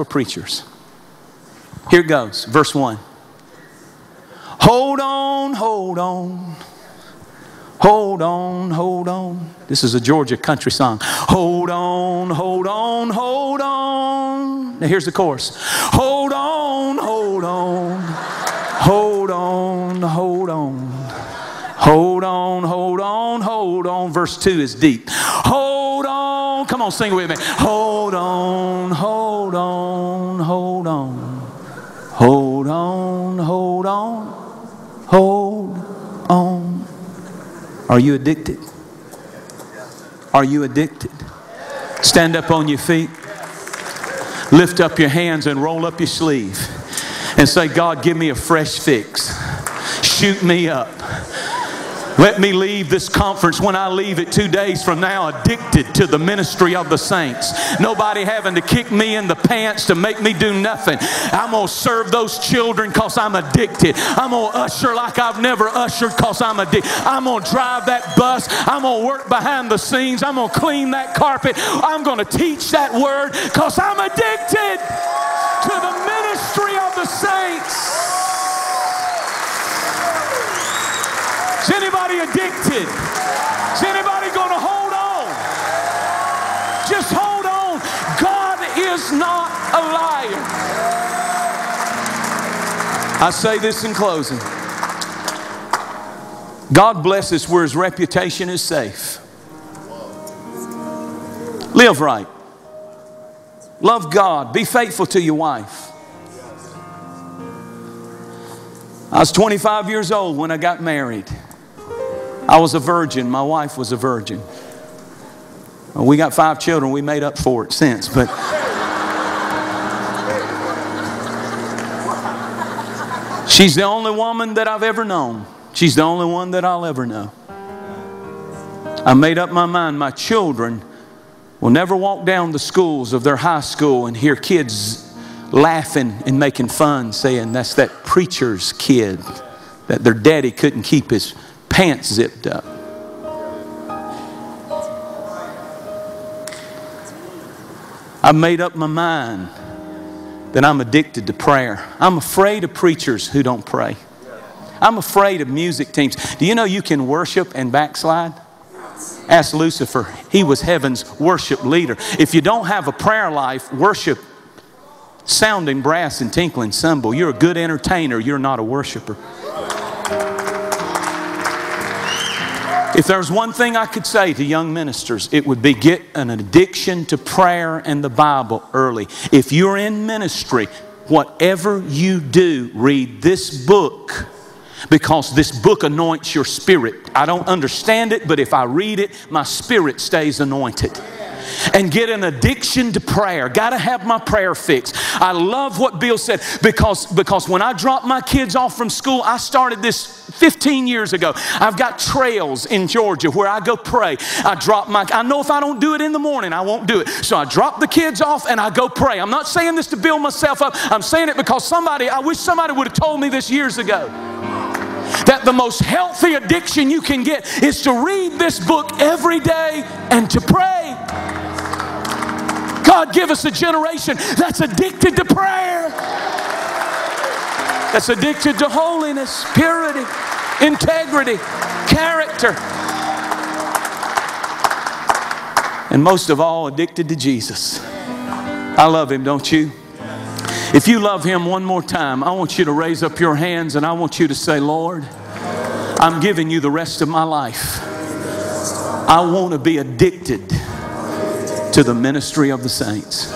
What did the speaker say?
for preachers. Here it goes, verse 1. Hold on, hold on. Hold on, hold on. This is a Georgia country song. Hold on, hold on, hold on. Now here's the chorus. Hold on, hold on. Hold on, hold on. Hold on, hold on, hold on. Verse 2 is deep. Hold on. Come on, sing it with me. Hold on, hold on, hold on. Hold on, hold on, hold on. Are you addicted? Are you addicted? Stand up on your feet. Lift up your hands and roll up your sleeve. And say, God, give me a fresh fix. Shoot me up. Let me leave this conference when I leave it 2 days from now addicted to the ministry of the saints. Nobody having to kick me in the pants to make me do nothing. I'm going to serve those children because I'm addicted. I'm going to usher like I've never ushered because I'm addicted. I'm going to drive that bus. I'm going to work behind the scenes. I'm going to clean that carpet. I'm going to teach that word because I'm addicted to the ministry of the saints. Is anybody addicted? Is anybody going to hold on? Just hold on. God is not a liar. I say this in closing. God blesses where His reputation is safe. Live right. Love God. Be faithful to your wife. I was 25 years old when I got married. I was a virgin. My wife was a virgin. We got 5 children. We made up for it since. But she's the only woman that I've ever known. She's the only one that I'll ever know. I made up my mind. My children will never walk down the schools of their high school and hear kids laughing and making fun, saying that's that preacher's kid, that their daddy couldn't keep his pants zipped up. I made up my mind that I'm addicted to prayer. I'm afraid of preachers who don't pray. I'm afraid of music teams. Do you know you can worship and backslide? Ask Lucifer. He was heaven's worship leader. If you don't have a prayer life, worship, sounding brass and tinkling cymbal, you're a good entertainer. You're not a worshiper. If there's one thing I could say to young ministers, it would be get an addiction to prayer and the Bible early. If you're in ministry, whatever you do, read this book, because this book anoints your spirit. I don't understand it, but if I read it, my spirit stays anointed. And get an addiction to prayer. Got to have my prayer fix. I love what Bill said, because when I dropped my kids off from school, I started this 15 years ago. I've got trails in Georgia where I go pray. I know if I don't do it in the morning, I won't do it. So I drop the kids off and I go pray. I'm not saying this to build myself up. I'm saying it because I wish somebody would have told me this years ago. That the most healthy addiction you can get is to read this book every day and to pray. God, give us a generation that's addicted to prayer. That's addicted to holiness, purity, integrity, character. And most of all, addicted to Jesus. I love Him, don't you? If you love Him one more time, I want you to raise up your hands and I want you to say, Lord, I'm giving you the rest of my life. I want to be addicted to the ministry of the saints.